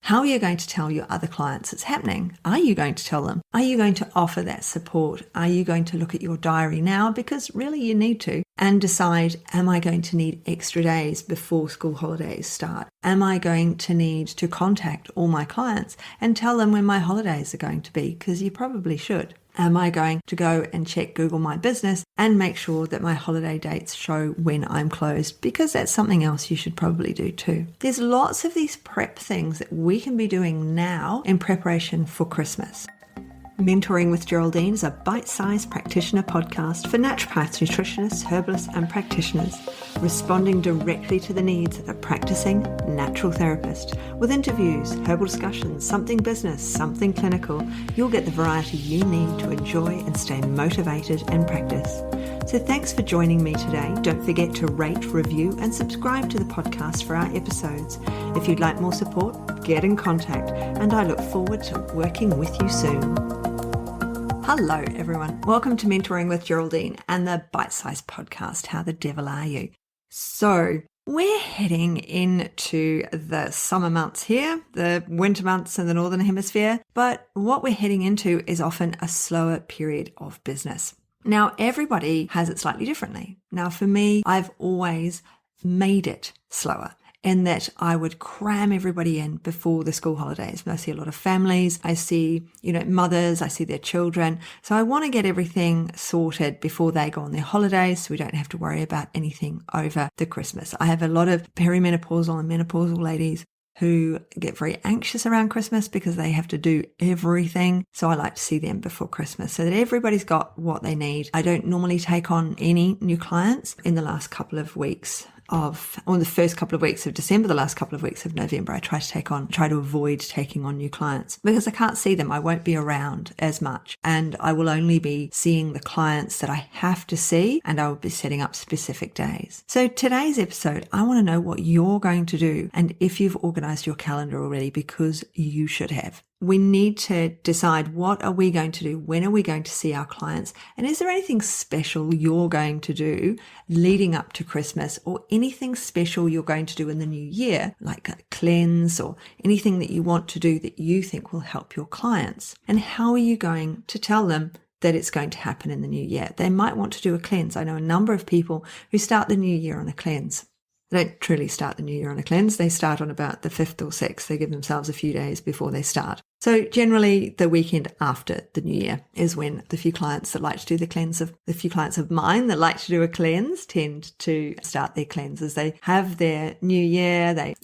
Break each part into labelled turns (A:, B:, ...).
A: How are you going to tell your other clients it's happening? Are you going to tell them? Are you going to offer that support? Are you going to look at your diary now? Because really you need to, and decide, am I going to need extra days before school holidays start? Am I going to need to contact all my clients and tell them when my holidays are going to be? Because you probably should. Am I going to go and check Google My Business and make sure that my holiday dates show when I'm closed? Because that's something else you should probably do too. There's lots of these prep things that we can be doing now in preparation for Christmas. Mentoring with Geraldine is a bite-sized practitioner podcast for naturopaths, nutritionists, herbalists, and practitioners, responding directly to the needs of a practicing natural therapist. With interviews, herbal discussions, something business, something clinical, you'll get the variety you need to enjoy and stay motivated and practice. So thanks for joining me today. Don't forget to rate, review, and subscribe to the podcast for our episodes. If you'd like more support, get in contact, and I look forward to working with you soon. Hello, everyone. Welcome to Mentoring with Geraldine and the Bite-Sized Podcast, How the Devil Are You? So we're heading into the summer months here, the winter months in the Northern Hemisphere, but what we're heading into is often a slower period of business. Now, everybody has it slightly differently. Now, for me, I've always made it slower, in that I would cram everybody in before the school holidays. I see a lot of families, I see, mothers, I see their children. So I want to get everything sorted before they go on their holidays so we don't have to worry about anything over the Christmas. I have a lot of perimenopausal and menopausal ladies who get very anxious around Christmas because they have to do everything. So I like to see them before Christmas so that everybody's got what they need. I don't normally take on any new clients in the last couple of weeks the first couple of weeks of December, the last couple of weeks of November. I try to avoid taking on new clients because I can't see them. I won't be around as much, and I will only be seeing the clients that I have to see, and I will be setting up specific days. So today's episode, I want to know what you're going to do and if you've organized your calendar already, because you should have. We need to decide, what are we going to do? When are we going to see our clients? And is there anything special you're going to do leading up to Christmas, or anything special you're going to do in the new year, like a cleanse or anything that you want to do that you think will help your clients? And how are you going to tell them that it's going to happen in the new year? They might want to do a cleanse. I know a number of people who start the new year on a cleanse. They don't truly start the new year on a cleanse. They start on about the 5th or 6th. They give themselves a few days before they start. So generally the weekend after the new year is when the few clients that like to do the few clients of mine that like to do a cleanse tend to start their cleanses. They have their new year, they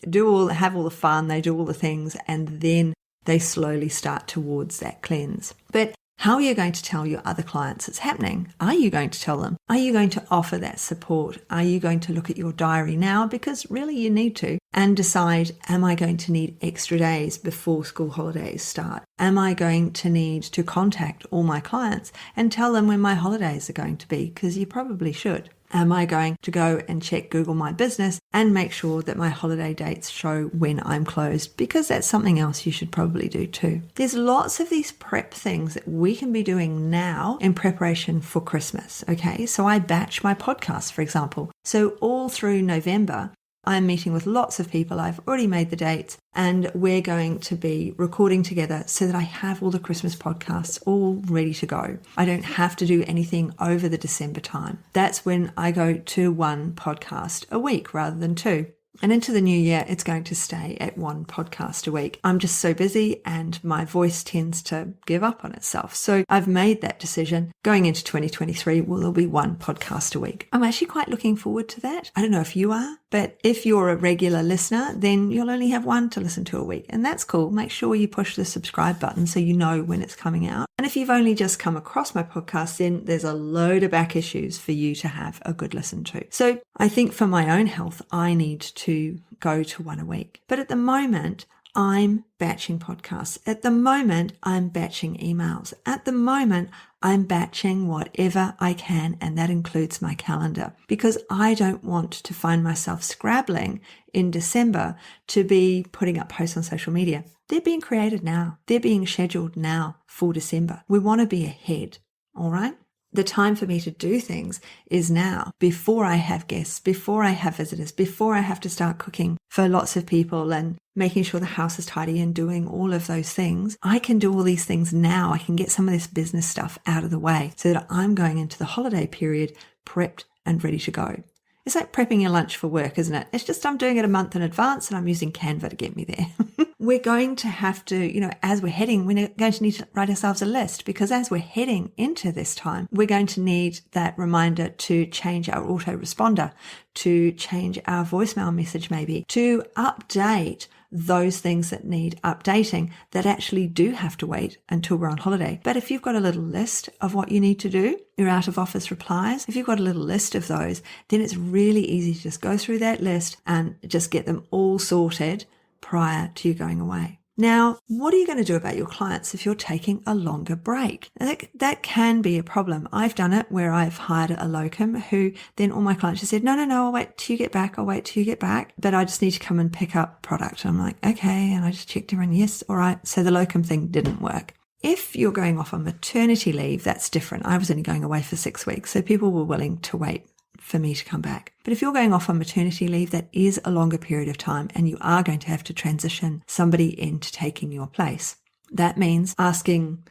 A: have all the fun, they do all the things, and then they slowly start towards that cleanse. But how are you going to tell your other clients it's happening? Are you going to tell them? Are you going to offer that support? Are you going to look at your diary now? Because really you need to, and decide, am I going to need extra days before school holidays start? Am I going to need to contact all my clients and tell them when my holidays are going to be? Because you probably should. Am I going to go and check Google My Business and make sure that my holiday dates show when I'm closed? Because that's something else you should probably do too. There's lots of these prep things that we can be doing now in preparation for Christmas. Okay, so I batch my podcast, for example. So all through November, I'm meeting with lots of people. I've already made the dates, and we're going to be recording together so that I have all the Christmas podcasts all ready to go. I don't have to do anything over the December time. That's when I go to one podcast a week rather than two. And into the new year, it's going to stay at one podcast a week. I'm just so busy and my voice tends to give up on itself. So I've made that decision. Going into 2023, there'll be one podcast a week. I'm actually quite looking forward to that. I don't know if you are, but if you're a regular listener, then you'll only have one to listen to a week. And that's cool. Make sure you push the subscribe button so you know when it's coming out. And if you've only just come across my podcast, then there's a load of back issues for you to have a good listen to. So I think for my own health, I need to go to one a week. But at the moment, I'm batching podcasts. At the moment, I'm batching emails. At the moment, I'm batching whatever I can, and that includes my calendar, because I don't want to find myself scrabbling in December to be putting up posts on social media. They're being created now. They're being scheduled now for December. We want to be ahead. All right. The time for me to do things is now, before I have guests, before I have visitors, before I have to start cooking for lots of people and making sure the house is tidy and doing all of those things. I can do all these things now. I can get some of this business stuff out of the way so that I'm going into the holiday period prepped and ready to go. It's like prepping your lunch for work, isn't it? It's just I'm doing it a month in advance and I'm using Canva to get me there. We're going to have to, as we're heading, we're going to need to write ourselves a list, because as we're heading into this time, we're going to need that reminder to change our autoresponder, to change our voicemail message maybe, to update those things that need updating that actually do have to wait until we're on holiday. But if you've got a little list of what you need to do, your out of office replies, if you've got a little list of those, then it's really easy to just go through that list and just get them all sorted prior to you going away. Now, what are you going to do about your clients if you're taking a longer break? That can be a problem. I've done it where I've hired a locum who then all my clients just said, no, I'll wait till you get back. But I just need to come and pick up product. I'm like, okay. And I just checked everyone. Yes. All right. So the locum thing didn't work. If you're going off on maternity leave, that's different. I was only going away for 6 weeks. So people were willing to wait for me to come back. But if you're going off on maternity leave, that is a longer period of time and you are going to have to transition somebody into taking your place. That means asking,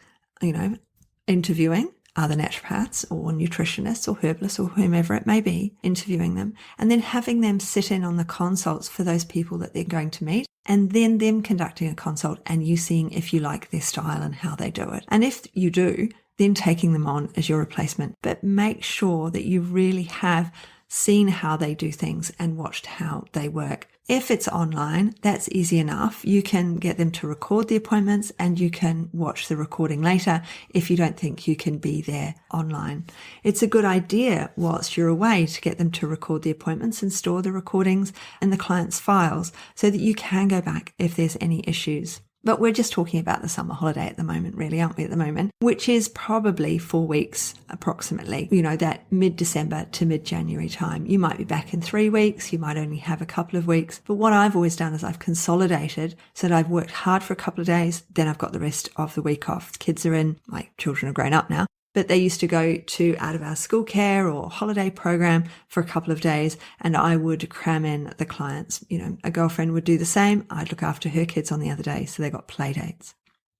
A: interviewing other naturopaths or nutritionists or herbalists or whomever it may be, interviewing them, and then having them sit in on the consults for those people that they're going to meet, and then them conducting a consult and you seeing if you like their style and how they do it. And if you do, then taking them on as your replacement. But make sure that you really have seen how they do things and watched how they work. If it's online, that's easy enough. You can get them to record the appointments and you can watch the recording later if you don't think you can be there online. It's a good idea whilst you're away to get them to record the appointments and store the recordings in the client's files so that you can go back if there's any issues. But we're just talking about the summer holiday at the moment, really, aren't we, at the moment? Which is probably 4 weeks approximately, that mid-December to mid-January time. You might be back in 3 weeks, you might only have a couple of weeks. But what I've always done is I've consolidated so that I've worked hard for a couple of days, then I've got the rest of the week off. The kids are in, my children are grown up now. But they used to go to out of our school care or holiday program for a couple of days and I would cram in the clients. A girlfriend would do the same. I'd look after her kids on the other day. So they got play dates.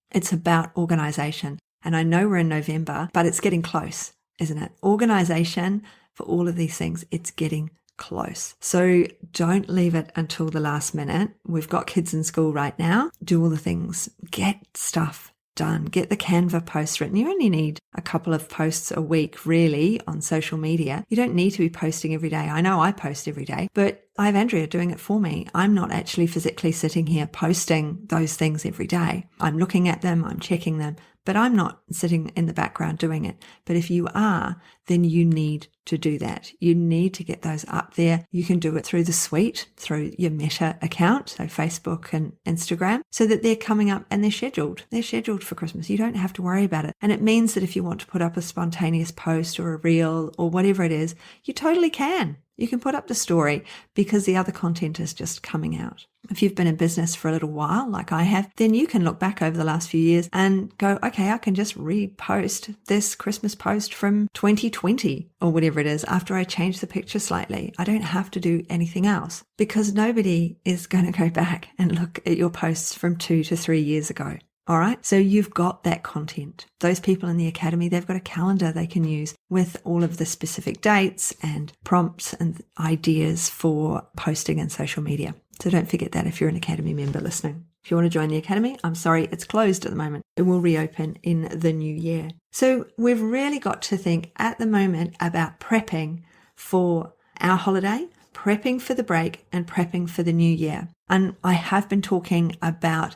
A: It's about organization. And I know we're in November, but it's getting close, isn't it? Organization for all of these things, it's getting close. So don't leave it until the last minute. We've got kids in school right now. Do all the things. Get stuff done. Get the Canva posts written. You only need a couple of posts a week, really, on social media. You don't need to be posting every day. I know I post every day, but I have Andrea doing it for me. I'm not actually physically sitting here posting those things every day. I'm looking at them, I'm checking them, but I'm not sitting in the background doing it. But if you are, then you need to do that. You need to get those up there. You can do it through the suite, through your Meta account, so Facebook and Instagram, so that they're coming up and they're scheduled. They're scheduled for Christmas. You don't have to worry about it. And it means that if you want to put up a spontaneous post or a reel or whatever it is, you totally can. You can put up the story because the other content is just coming out. If you've been in business for a little while, like I have, then you can look back over the last few years and go, okay, I can just repost this Christmas post from 2020 or whatever it is after I change the picture slightly. I don't have to do anything else because nobody is going to go back and look at your posts from 2 to 3 years ago. All right. So you've got that content. Those people in the academy, they've got a calendar they can use with all of the specific dates and prompts and ideas for posting and social media. So don't forget that if you're an academy member listening. If you want to join the academy, I'm sorry, it's closed at the moment. It will reopen in the new year. So we've really got to think at the moment about prepping for our holiday, prepping for the break and prepping for the new year. And I have been talking about,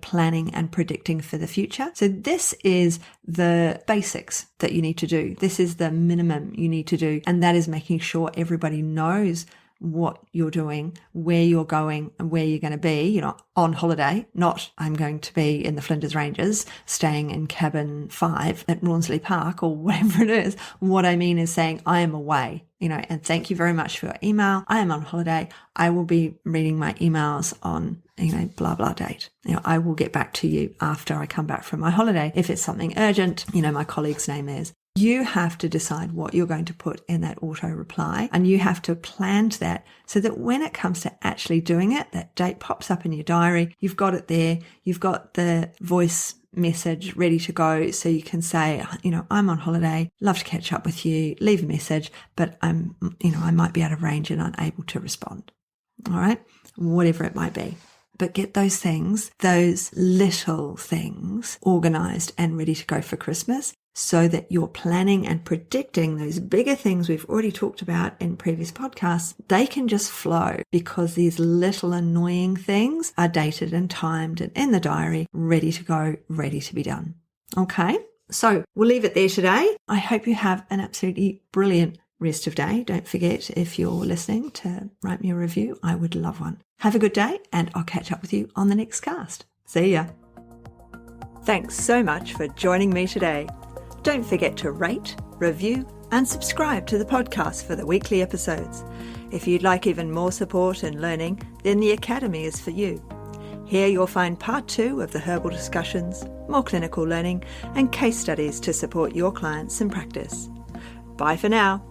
A: planning and predicting for the future. So this is the basics that you need to do. This is the minimum you need to do. And that is making sure everybody knows what you're doing, where you're going and where you're going to be, on holiday, not I'm going to be in the Flinders Ranges staying in cabin 5 at Rawnsley Park or whatever it is. What I mean is saying I am away, and thank you very much for your email. I am on holiday. I will be reading my emails on, blah, blah date. I will get back to you after I come back from my holiday. If it's something urgent, my colleague's name is You have to decide what you're going to put in that auto reply, and you have to plan to that so that when it comes to actually doing it, that date pops up in your diary, you've got it there, you've got the voice message ready to go, so you can say, I'm on holiday, love to catch up with you, leave a message, but I might be out of range and unable to respond. All right, whatever it might be. But get those things, those little things, organized and ready to go for Christmas, so that you're planning and predicting those bigger things we've already talked about in previous podcasts. They can just flow because these little annoying things are dated and timed and in the diary, ready to go, ready to be done. Okay, so we'll leave it there today. I hope you have an absolutely brilliant rest of day. Don't forget, if you're listening, to write me a review. I would love one. Have a good day, and I'll catch up with you on the next cast. See ya. Thanks so much for joining me today. Don't forget to rate, review, and subscribe to the podcast for the weekly episodes. If you'd like even more support and learning, then the Academy is for you. Here you'll find part 2 of the herbal discussions, more clinical learning, and case studies to support your clients in practice. Bye for now.